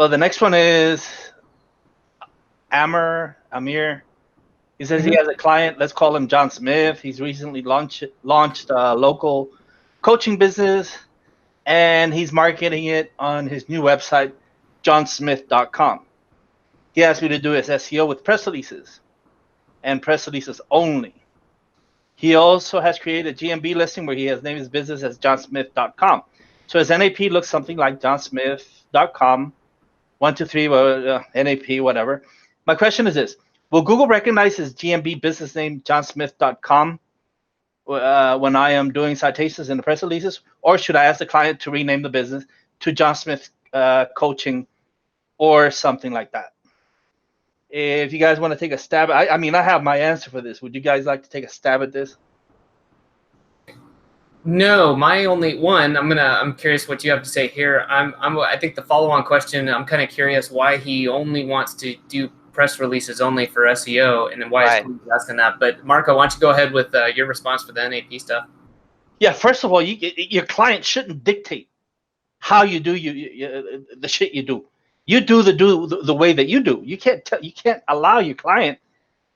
Well, the next one is Amir. He says he has a client. Let's call him John Smith. He's recently launched a local coaching business, and he's marketing it on his new website, johnsmith.com. He asked me to do his SEO with press releases and press releases only. He also has created a GMB listing where he has named his business as johnsmith.com. So his NAP looks something like johnsmith.com, 1, 2, 3, NAP, whatever. My question is this: will Google recognize his GMB business name, johnsmith.com, when I am doing citations in the press releases, or should I ask the client to rename the business to John Smith Coaching or something like that? If you guys want to take a stab, I mean, I have my answer for this. Would you guys like to take a stab at this? No, my only one. I'm curious what you have to say here. I think the follow-on question. I'm kind of curious why he only wants to do press releases only for SEO, and then why he's asking that. But Marco, why don't you go ahead with your response for the NAP stuff? Yeah, first of all, your client shouldn't dictate how you do the shit you do. You do the way that you do. You can't allow your client.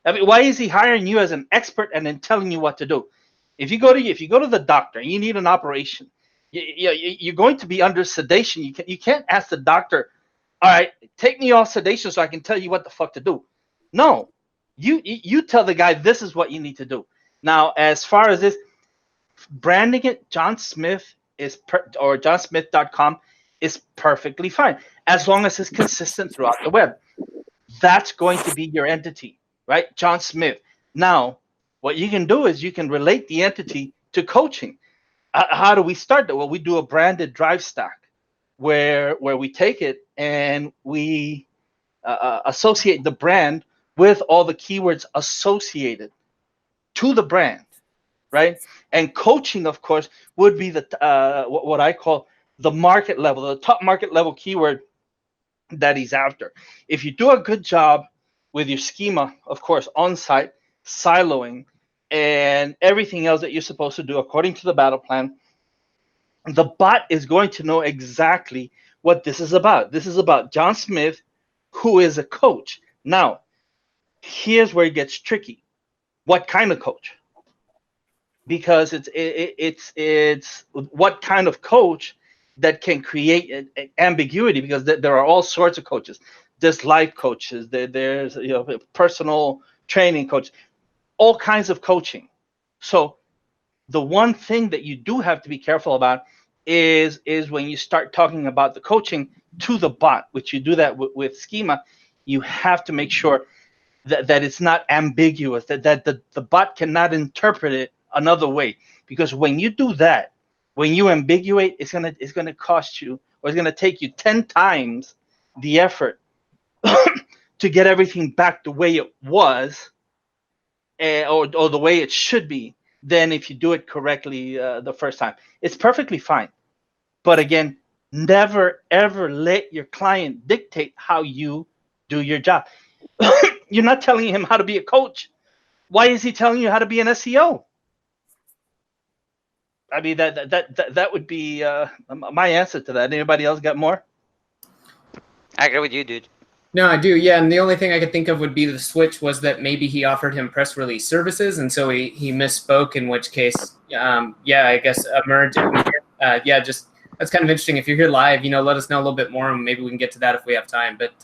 I mean, why is he hiring you as an expert and then telling you what to do? If you go to the doctor and you need an operation, you're going to be under sedation. You can't ask the doctor, all right, take me off sedation so I can tell you what the fuck to do. No, you tell the guy this is what you need to do. Now, as far as this, branding it John Smith or johnsmith.com is perfectly fine as long as it's consistent throughout the web. That's going to be your entity, right? John Smith. Now, what you can do is you can relate the entity to coaching. How do we start that? Well, we do a branded drive stack where we take it and we associate the brand with all the keywords associated to the brand, right? And coaching, of course, would be the what I call the market level, the top market level keyword that he's after. If you do a good job with your schema, of course, on-site, siloing, and everything else that you're supposed to do according to the battle plan, the bot is going to know exactly what this is about. This is about John Smith, who is a coach. Now, here's where it gets tricky. What kind of coach? Because it's what kind of coach that can create ambiguity, because there are all sorts of coaches. There's life coaches, there's personal training coach, all kinds of coaching. So the one thing that you do have to be careful about is when you start talking about the coaching to the bot, which you do that with schema, you have to make sure that it's not ambiguous, that the bot cannot interpret it another way. Because when you do that, when you ambiguate, it's gonna cost you, or it's gonna take you 10 times the effort to get everything back the way it was, or the way it should be, than if you do it correctly the first time. It's perfectly fine. But again, never, ever let your client dictate how you do your job. You're not telling him how to be a coach. Why is he telling you how to be an SEO? I mean, that would be my answer to that. Anybody else got more? I agree with you, dude. No, I do. Yeah, and the only thing I could think of would be the switch was that maybe he offered him press release services, and so he misspoke. In which case, yeah, I guess emerge. Yeah, just that's kind of interesting. If you're here live, let us know a little bit more, and maybe we can get to that if we have time. But.